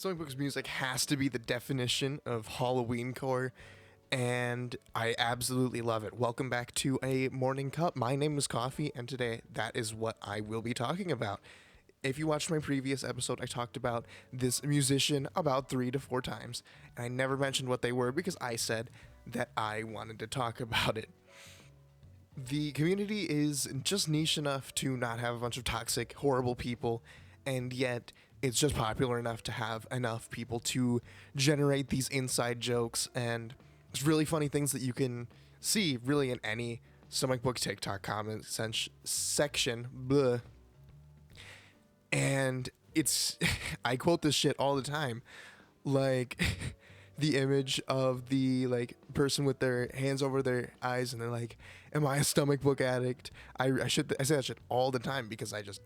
Stomach Book's music has to be the definition of Halloween core, and I absolutely love it. Welcome back to A Morning Cup. My name is Koffee, and today that is what I will be talking about. If you watched my previous episode, I talked about this musician about 3 to 4 times, and I never mentioned what they were because I said that I wanted to talk about it. The community is just niche enough to not have a bunch of toxic, horrible people, and yet it's just popular enough to have enough people to generate these inside jokes and it's really funny things that you can see really in any Stomach Book TikTok comment section. Blah. And it's, I quote this shit all the time. Like, the image of the, like, person with their hands over their eyes and they're like, am I a Stomach Book addict? I say that shit all the time because I just,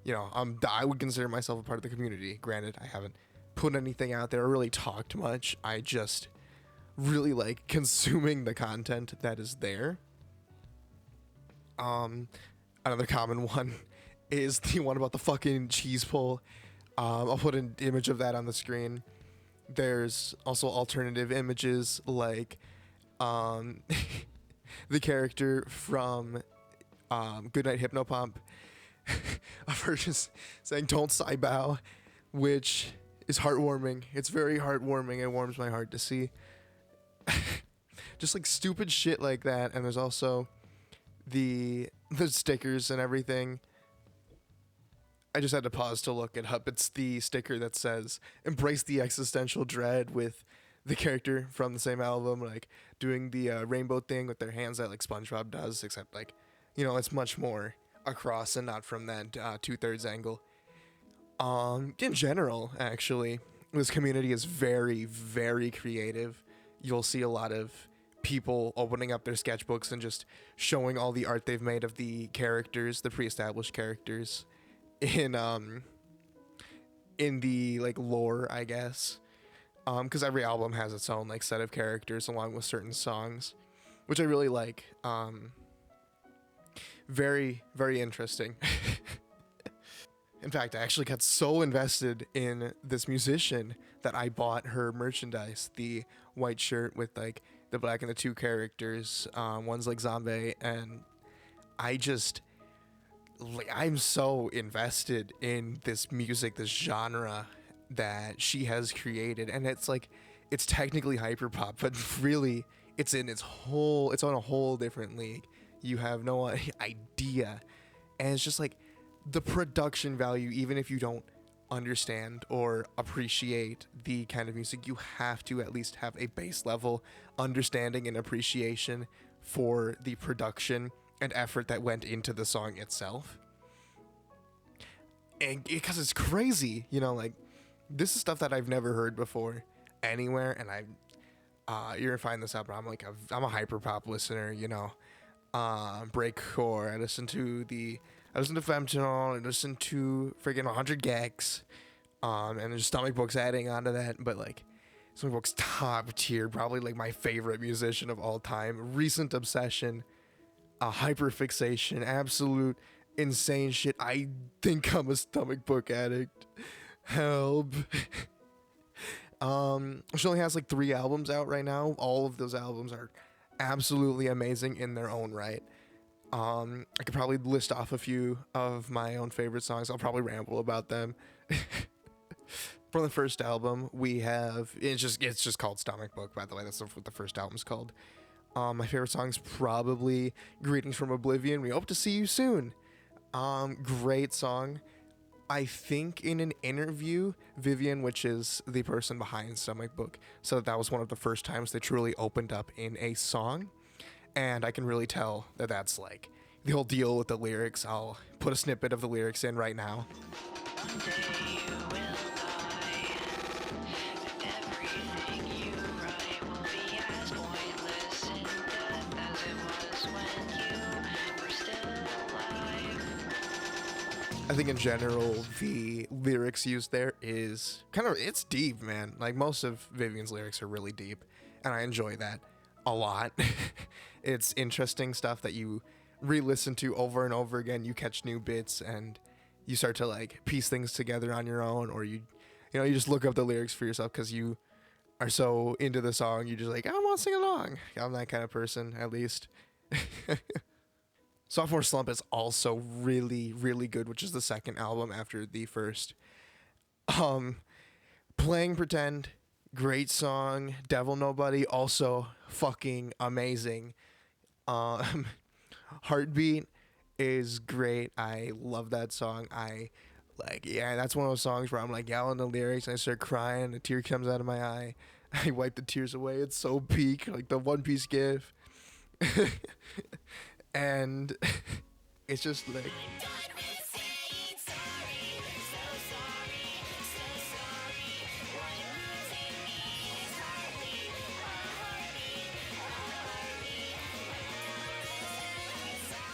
I would consider myself a part of the community. Granted, I haven't put anything out there or really talked much. I just really like consuming the content that is there. Another common one is the one about the fucking cheese pull. I'll put an image of that on the screen. There's also alternative images like the character from Goodnight Hypnopomp of her just saying don't sigh bow, which is heartwarming. It's very heartwarming. It warms my heart to see. Just like stupid shit like that. And there's also the stickers and everything. I just had to pause to look it up. It's the sticker that says embrace the existential dread with the character from the same album, like doing the rainbow thing with their hands that like SpongeBob does, except like, it's much more across and not from that 2/3 angle. In general, actually, this community is very, very creative. You'll see a lot of people opening up their sketchbooks and just showing all the art they've made of the characters, the pre-established characters in the like lore, I guess. Because every album has its own like set of characters along with certain songs, which I really like. Very, very interesting. In fact, I actually got so invested in this musician that I bought her merchandise, the white shirt with like the black and the 2 characters. One's like Zombie, and I'm so invested in this music, this genre that she has created, and it's technically hyperpop, but really it's on a whole different league. You have no idea, and it's just like the production value, even if you don't understand or appreciate the kind of music, you have to at least have a base level understanding and appreciation for the production and effort that went into the song itself. And because it's crazy, like this is stuff that I've never heard before anywhere, and you're gonna find this out, but I'm a hyperpop listener, breakcore. I listen to Fentanyl, I listen to freaking 100 Gex, and there's Stomach Book's adding onto that, but like Stomach Book's top tier, probably like my favorite musician of all time, recent obsession, hyperfixation, absolute insane shit. I think I'm a Stomach Book addict. Help. She only has like 3 albums out right now. All of those albums are absolutely amazing in their own right. I could probably list off a few of my own favorite songs. I'll probably ramble about them. From the first album, we have it's just called Stomach Book, by the way. That's what the first album's called. My favorite song's probably Greetings from Oblivion. We hope to see you soon. Great song. I think in an interview, Vivian, which is the person behind Stomach Book, said that was one of the first times they truly opened up in a song. And I can really tell that that's like the whole deal with the lyrics. I'll put a snippet of the lyrics in right now. One day you will die. Everything you write will be as pointless in death as it was when you were still alive. I think in general, the lyrics used there is it's deep, man. Like most of Vivian's lyrics are really deep, and I enjoy that a lot. It's interesting stuff that you re-listen to over and over again. You catch new bits and you start to like piece things together on your own, or you You know, you just look up the lyrics for yourself because you are so into the song. You're just like, I want to sing along. I'm that kind of person, at least. Sophomore Slump is also really, really good, which is the second album after the first. Playing Pretend, great song. Devil Nobody, also fucking amazing. Heartbeat is great. I love that song. That's one of those songs where I'm like yelling the lyrics and I start crying. A tear comes out of my eye. I wipe the tears away. It's so peak, like the One Piece gif. And it's just like,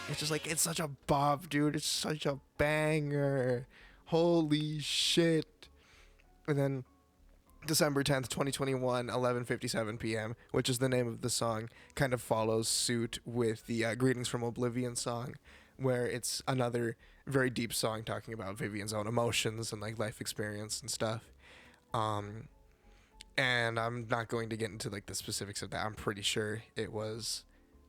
it's just like, it's such a bop, dude. It's such a banger. Holy shit. And then December 10th, 2021, 11:57 p.m., which is the name of the song, kind of follows suit with the Greetings from Oblivion song, where it's another very deep song talking about Vivian's own emotions and like life experience and stuff. And I'm not going to get into like the specifics of that. I'm pretty sure it was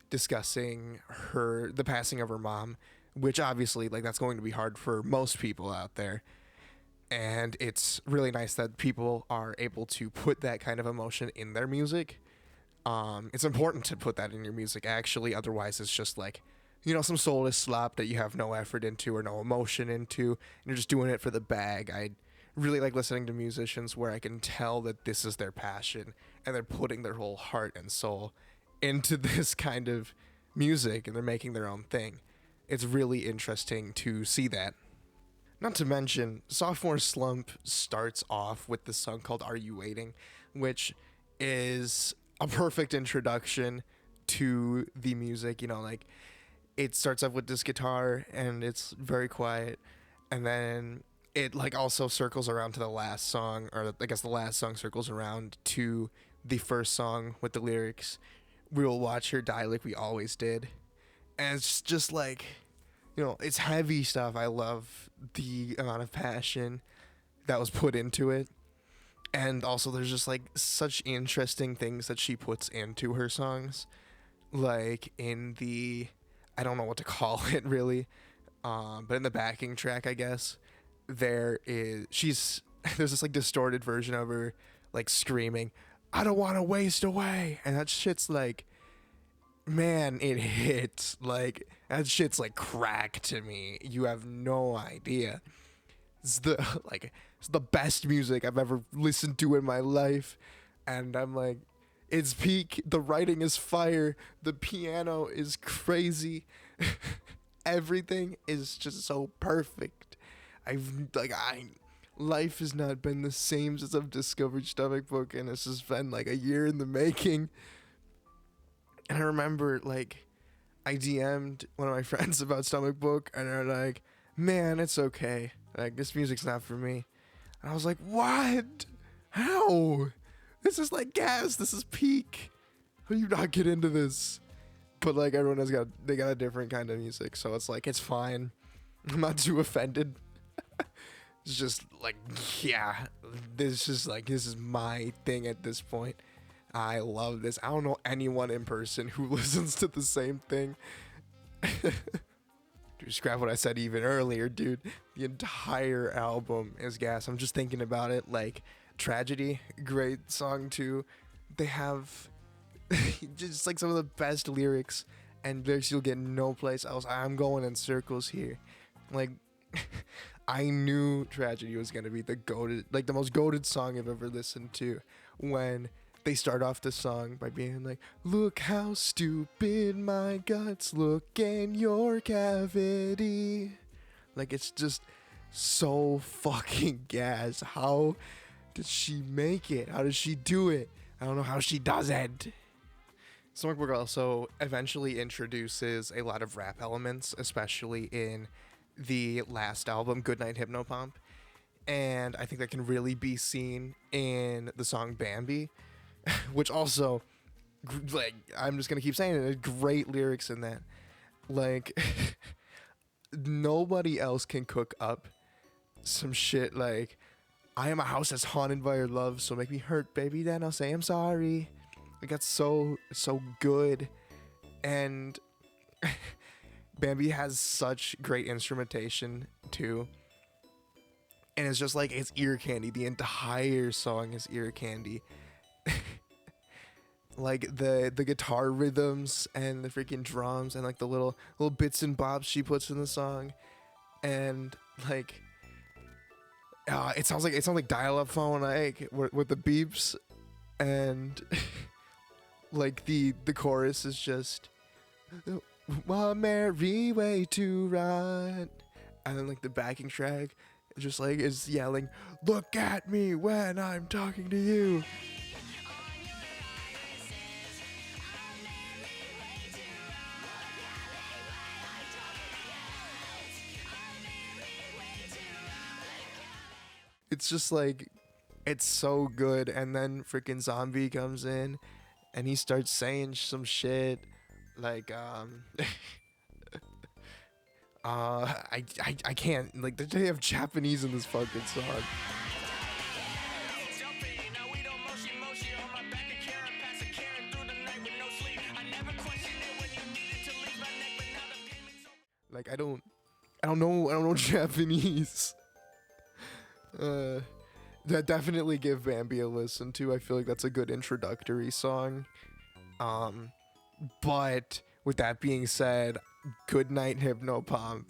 discussing the passing of her mom, which obviously like that's going to be hard for most people out there. And it's really nice that people are able to put that kind of emotion in their music. It's important to put that in your music, actually. Otherwise, it's just like, you know, some soulless slop that you have no effort into or no emotion into, and you're just doing it for the bag. I really like listening to musicians where I can tell that this is their passion and they're putting their whole heart and soul into this kind of music and they're making their own thing. It's really interesting to see that. Not to mention, Sophomore Slump starts off with this song called Are You Waiting, which is a perfect introduction to the music. You know, like, it starts off with this guitar and it's very quiet, and then it like also circles around to the last song, or I guess the last song circles around to the first song with the lyrics, "We will watch her die like we always did." And it's just like, you know, it's heavy stuff. I love the amount of passion that was put into it. And also there's just like such interesting things that she puts into her songs. Like in the, I don't know what to call it really, but in the backing track, I guess, there's this like distorted version of her like screaming, "I don't want to waste away." And that shit's like, man, it hits. Like, that shit's like crack to me. You have no idea. It's the best music I've ever listened to in my life. And I'm like, it's peak. The writing is fire. The piano is crazy. Everything is just so perfect. Life has not been the same since I've discovered Stomach Book, and it's just been like a year in the making. And I remember, like, I DM'd one of my friends about Stomach Book, and they're like, "Man, it's okay. Like, this music's not for me." And I was like, "What? How? This is like gas. This is peak. How do you not get into this?" But, like, everyone they got a different kind of music, so it's like, it's fine. I'm not too offended. It's just like, yeah, this is my thing at this point. I love this. I don't know anyone in person who listens to the same thing. Dude, scrap what I said even earlier, dude. The entire album is gas. I'm just thinking about it. Like, Tragedy, great song too. They have just like some of the best lyrics, and lyrics you'll get no place else. I'm going in circles here. Like, I knew Tragedy was gonna be the most goated song I've ever listened to, when they start off the song by being like, "Look how stupid my guts look in your cavity." Like, it's just so fucking gas. How did she make it? How does she do it? I don't know how she does it. Stomach Book also eventually introduces a lot of rap elements, especially in the last album, Goodnight Hypnopomp. And I think that can really be seen in the song Bambi, which also, like, I'm just gonna keep saying it, great lyrics in that. Like, nobody else can cook up some shit like, I am a house that's haunted by your love, so make me hurt, baby, then I'll say I'm sorry. Like, that's so good. And Bambi has such great instrumentation too. And it's just like, it's ear candy. The entire song is ear candy. Like the guitar rhythms and the freaking drums and like the little bits and bobs she puts in the song. And like it sounds like dial-up phone, like with the beeps. And like the chorus is just "What merry way to run," and then like the backing track just like is yelling, "Look at me when I'm talking to you." It's just like, it's so good. And then freaking Zombie comes in and he starts saying some shit like I can't, like, they have Japanese in this fucking song. Like, I don't know Japanese. That definitely give Bambi a listen to. I feel like that's a good introductory song. But with that being said, Goodnight Hypnopomp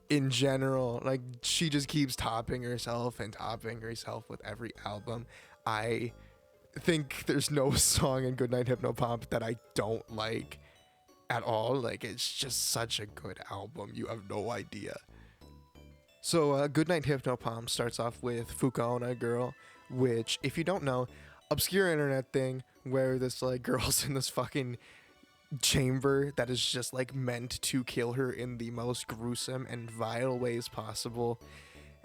in general, like, she just keeps topping herself with every album. I think there's no song in Goodnight Hypnopomp that I don't like at all. Like, it's just such a good album. You have no idea. So Goodnight Hypnopomp starts off with Fukaona Girl, which, if you don't know, obscure internet thing where this like girl's in this fucking chamber that is just like meant to kill her in the most gruesome and vile ways possible.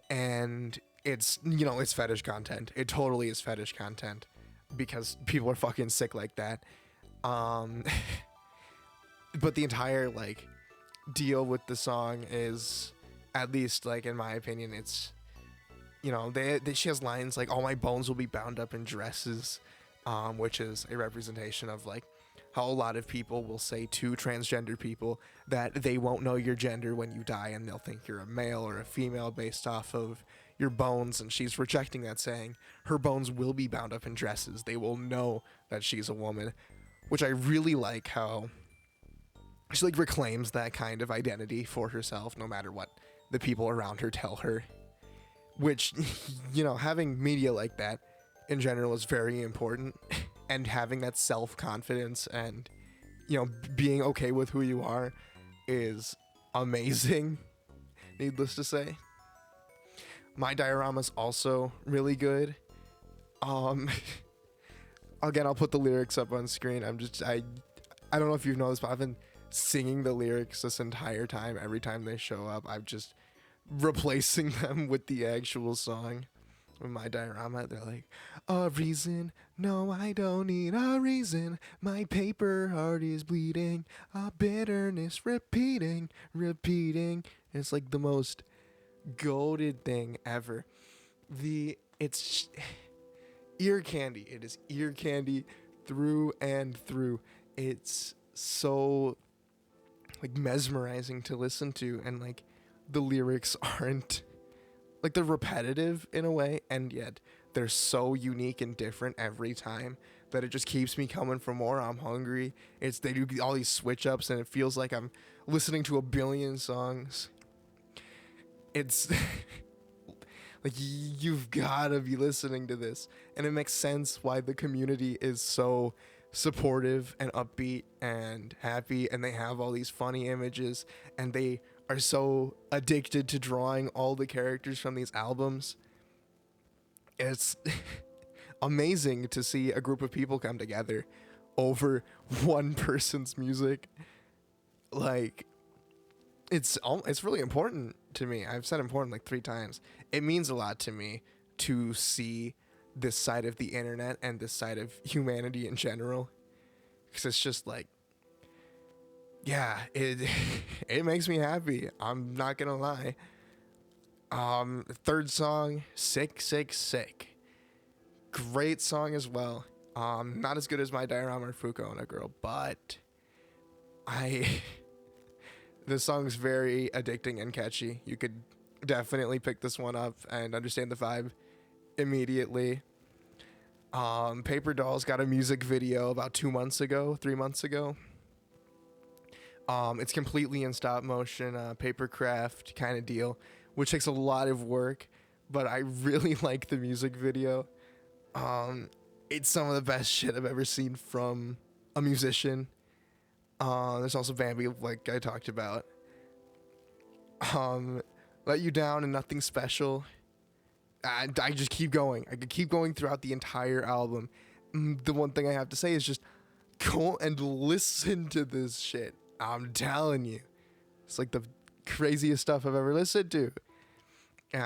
And it's, you know, it's fetish content. It totally is fetish content because people are fucking sick like that. But the entire like deal with the song is, at least like in my opinion, it's, you know, she has lines like, "All my bones will be bound up in dresses," which is a representation of like how a lot of people will say to transgender people that they won't know your gender when you die and they'll think you're a male or a female based off of your bones. And she's rejecting that, saying her bones will be bound up in dresses. They will know that she's a woman, which I really like how she like reclaims that kind of identity for herself no matter what the people around her tell her. Which, you know, having media like that in general is very important. And having that self-confidence and, you know, being okay with who you are is amazing, needless to say. My Diorama's also really good. Again, I'll put the lyrics up on screen. I don't know if you've noticed, but I've been singing the lyrics this entire time. Every time they show up, I'm just replacing them with the actual song. With My Diorama, they're like, "A reason, no, I don't need a reason. My paper heart is bleeding. A bitterness repeating. It's like the most goated thing ever. It's ear candy. It is ear candy through and through. It's so like mesmerizing to listen to, and like the lyrics aren't like, they're repetitive in a way, and yet they're so unique and different every time that it just keeps me coming for more. I'm hungry. They do all these switch ups and it feels like I'm listening to a billion songs. It's like, you've gotta be listening to this, and it makes sense why the community is so supportive and upbeat and happy, and they have all these funny images, and they are so addicted to drawing all the characters from these albums. It's amazing to see a group of people come together over one person's music. Like, it's really important to me. I've said important like 3 times. It means a lot to me to see this side of the internet and this side of humanity in general, because it's just like, yeah, it makes me happy. I'm not gonna lie. Third song, Sick, Sick, Sick. Great song as well. Not as good as my Diorama or Fuko on a Girl, but this song's very addicting and catchy. You could definitely pick this one up and understand the vibe immediately. Paper Dolls got a music video about 3 months ago. It's completely in stop motion, paper craft kind of deal, which takes a lot of work, but I really like the music video. It's some of the best shit I've ever seen from a musician. There's also Bambi, like I talked about. Let You Down and Nothing Special. I just keep going. I could keep going throughout the entire album. The one thing I have to say is just go and listen to this shit. I'm telling you. It's like the craziest stuff I've ever listened to. And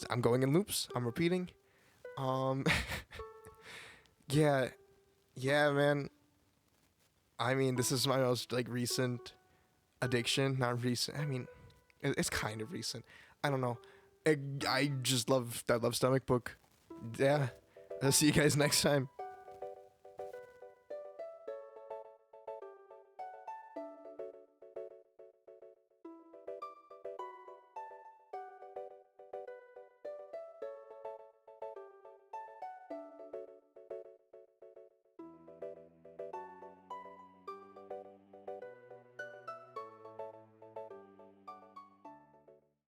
I'm going in loops. I'm repeating. Yeah, man. I mean, this is my most like recent addiction. Not recent. I mean, it's kind of recent. I don't know. I love Stomach Book. Yeah. I'll see you guys next time.